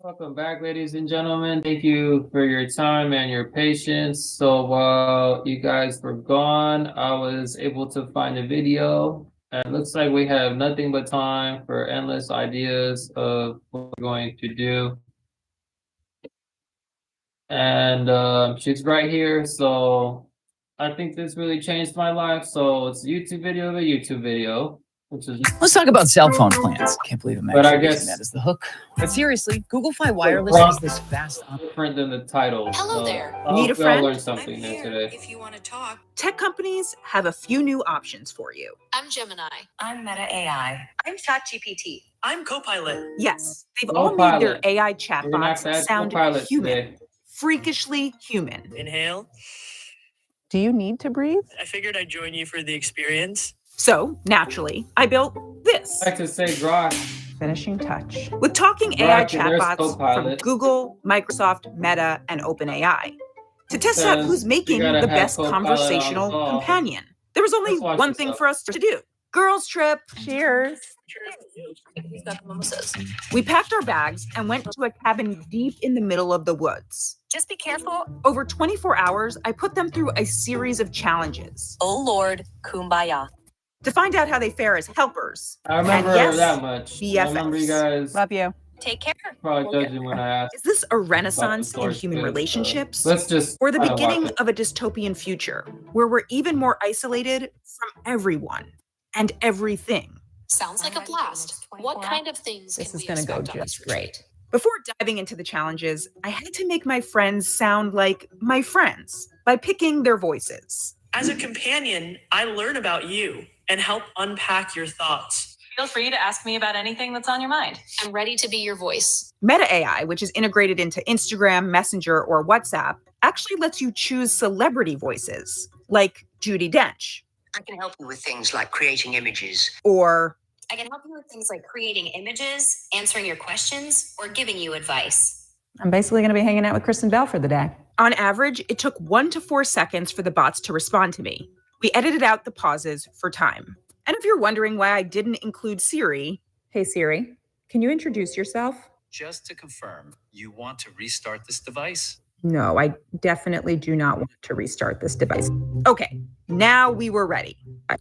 Welcome back, ladies and gentlemen. Thank you for your time and your patience. So while you guys were gone, I was able to find a video. And it looks like we have nothing but time for endless ideas of what we're going to do. And she's right here. So I think this really changed my life. So it's a YouTube video of a YouTube video. Let's talk about cell phone plans. Can't believe I'm But I actually guess- using that as the hook. But seriously, Google Fi Wireless has this fast... different than the title. Hello there. Need a friend? Learn something I'm new here today. if you want to talk. Tech companies have a few new options for you. I'm Gemini. I'm Meta AI. I'm ChatGPT. I'm Copilot. Yes, they've all made their Copilot. AI We're gonna have chatbots to add sound Copilot human, today. freakishly human. Inhale. Do you need to breathe? I figured I'd join you for the experience. So, naturally, I built this. I like to say Grok. Finishing touch. With talking AI Grok, there's chatbots from Copilot. Google, Microsoft, Meta, and OpenAI to test out Says who's you making gotta the have best Copilot on conversational call. companion. There was only Let's watch one this thing up. for us to do. Girls trip. Cheers. Who's got the mimosas? We packed our bags and went to a cabin deep in the middle of the woods. Just be careful. Over 24 hours, I put them through a series of challenges Oh Lord, kumbaya. to find out how they fare as helpers. I remember And yes, that much. I remember you guys Love you. Take care. probably judging when I asked. Is this a renaissance in source human code, so relationships? let's just Or the kinda watch beginning it. of a dystopian future where we're even more isolated from everyone and everything? Sounds like a blast. What kind of things This can is we going to go expect on just this great. retreat? Before diving into the challenges, I had to make my friends sound like my friends by picking their voices. As a companion, I learn about you and help unpack your thoughts. Feel free to ask me about anything that's on your mind. I'm ready to be your voice. Meta AI, which is integrated into Instagram, Messenger, or WhatsApp, actually lets you choose celebrity voices, like Judi Dench, I can help you with things like creating images. or I can help you with things like creating images, answering your questions, or giving you advice. I'm basically going to be hanging out with Kristen Bell for the day. on average, it took 1 to 4 seconds for the bots to respond to me. We edited out the pauses for time. And if you're wondering why I didn't include Siri, Hey Siri, can you introduce yourself? Just to confirm, you want to restart this device? No, I definitely do not want to restart this device. okay, now we were ready.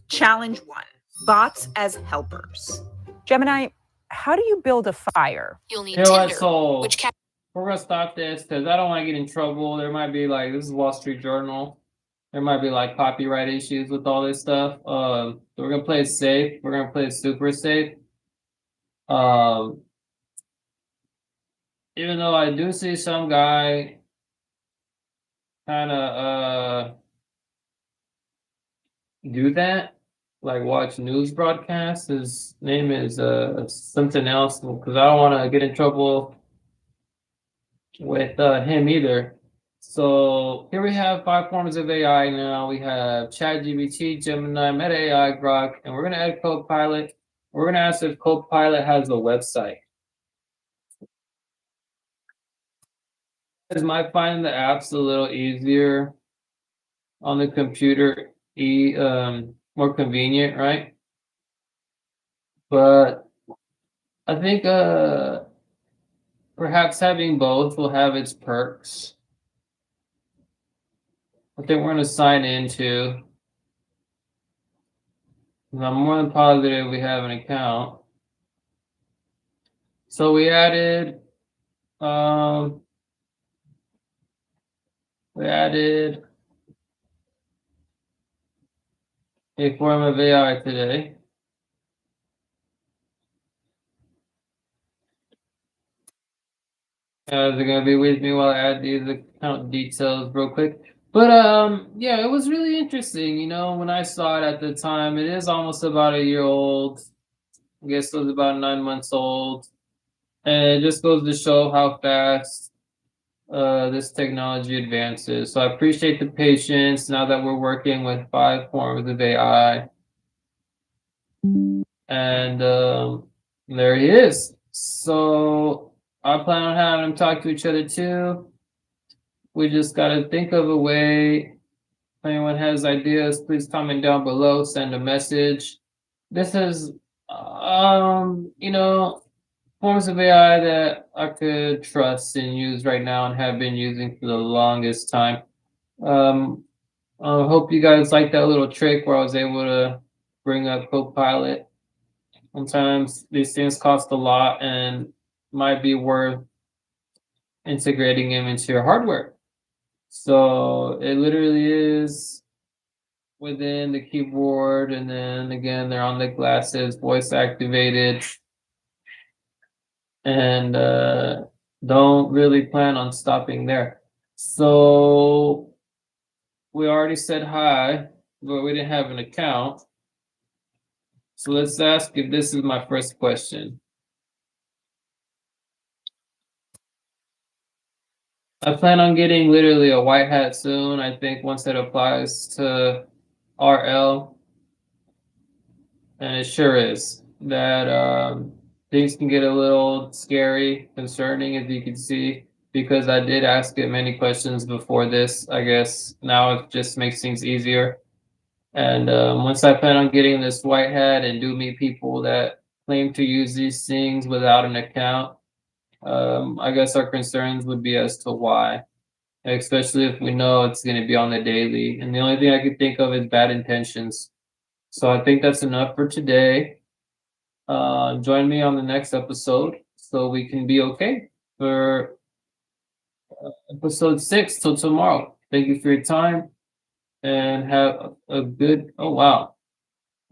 Challenge 1, bots as helpers. Gemini, how do you build a fire? You'll need You know what? Tinder, So which we're gonna stop this because I don't want to get in trouble. There might be like this is Wall Street Journal. There might be like copyright issues with all this stuff. So we're gonna play it safe. We're gonna play it super safe. Even though I do see some guy kind of do that, like watch news broadcasts. His name is something else because I don't want to get in trouble with him either. So here we have 5 forms of AI now. We have ChatGPT, Gemini, Meta AI, Grok, and we're gonna add Copilot. We're gonna ask if Copilot has a website. You guys might find the apps a little easier on the computer, more convenient, right? But I think perhaps having both will have its perks. I think we're gonna sign into. I'm more than positive we have an account. So we added a form of AI today. They're gonna be with me while I add these account details real quick. But yeah, it was really interesting. You know, when I saw it at the time, it is almost about a year old. I guess it was about 9 months old, and it just goes to show how fast this technology advances. So I appreciate the patience now that we're working with 5 forms of AI. And there he is. So I plan on having them talk to each other too. We just got to think of a way. If anyone has ideas, please comment down below, send a message. This is, you know, forms of AI that I could trust and use right now and have been using for the longest time. Um, I hope you guys like that little trick where I was able to bring up Copilot. Sometimes these things cost a lot and might be worth integrating them into your hardware. So it literally is within the keyboard, and then again, they're on the glasses, voice activated, and don't really plan on stopping there. So we already said hi, but we didn't have an account. So let's ask if this is my first question. I plan on getting literally a white hat soon. I think once it applies to RL, and it sure is, that things can get a little scary, concerning, as you can see, because I did ask it many questions before this. I guess now it just makes things easier. And once I plan on getting this white hat and do meet people that claim to use these things without an account, I guess our concerns would be as to why, especially if we know it's going to be on the daily. And the only thing I could think of is bad intentions. So I think that's enough for today. Join me on the next episode so we can be okay for episode 6 till tomorrow. Thank you for your time and have a good, oh wow.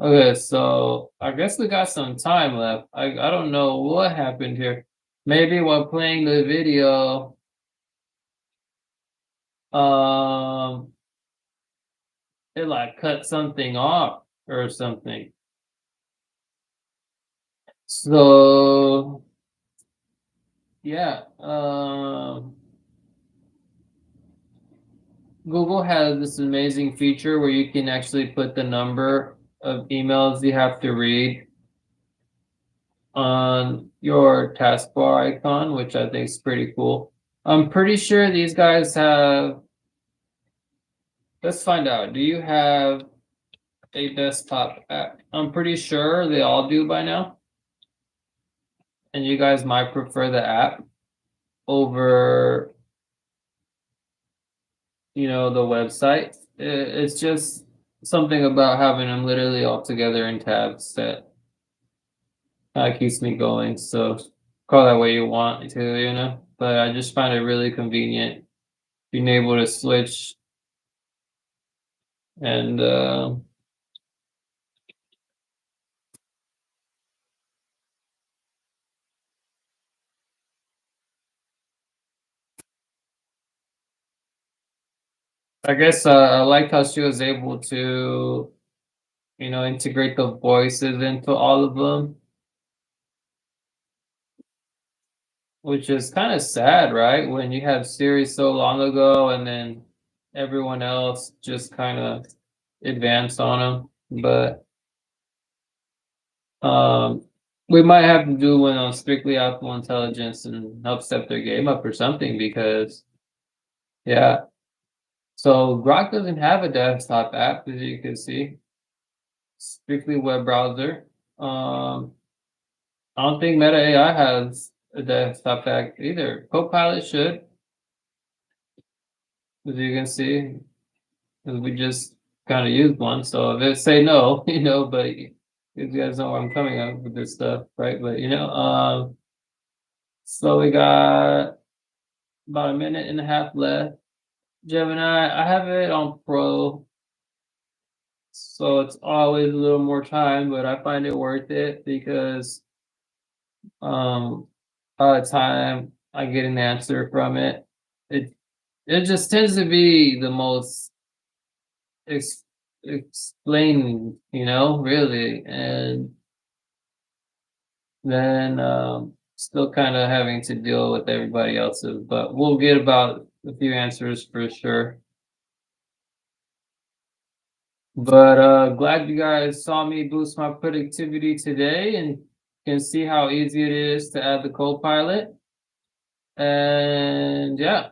Okay, so I guess we got some time left. I don't know what happened here. Maybe while playing the video, it like cut something off or something. So yeah, Google has this amazing feature where you can actually put the number of emails you have to read on your taskbar icon, which I think is pretty cool. I'm pretty sure these guys have, let's find out. Do you have a desktop app? I'm pretty sure they all do by now. And you guys might prefer the app over, you know, the website. It's just something about having them literally all together in tabs that keeps me going. So call that way you want to, you know, but I just find it really convenient being able to switch and I guess I liked how she was able to, you know, integrate the voices into all of them, which is kind of sad, right? When you have Siri so long ago and then everyone else just kind of advanced on them. But we might have to do one on Strictly Optimal Intelligence and help step their game up or something, because yeah. So Grok doesn't have a desktop app, as you can see. Strictly web browser. I don't think Meta AI has a desktop app either. Copilot should, as you can see, because we just kind of used one. So if they say no, you know, but you guys know where I'm coming up with this stuff, right? But you know, so we got about a minute and a half left. Gemini, I have it on Pro, so it's always a little more time, but I find it worth it because all the time I get an answer from it. It just tends to be the most explaining, you know, really, and then still kind of having to deal with everybody else's, but we'll get about a few answers for sure. But glad you guys saw me boost my productivity today and can see how easy it is to add the Copilot. And yeah,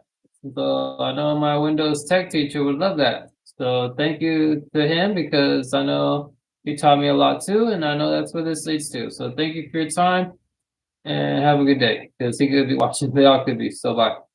so I know my Windows tech teacher would love that. So thank you to him, because I know he taught me a lot too, and I know that's what this leads to. So thank you for your time. and have a good day because he could be watching. They all could be. So bye.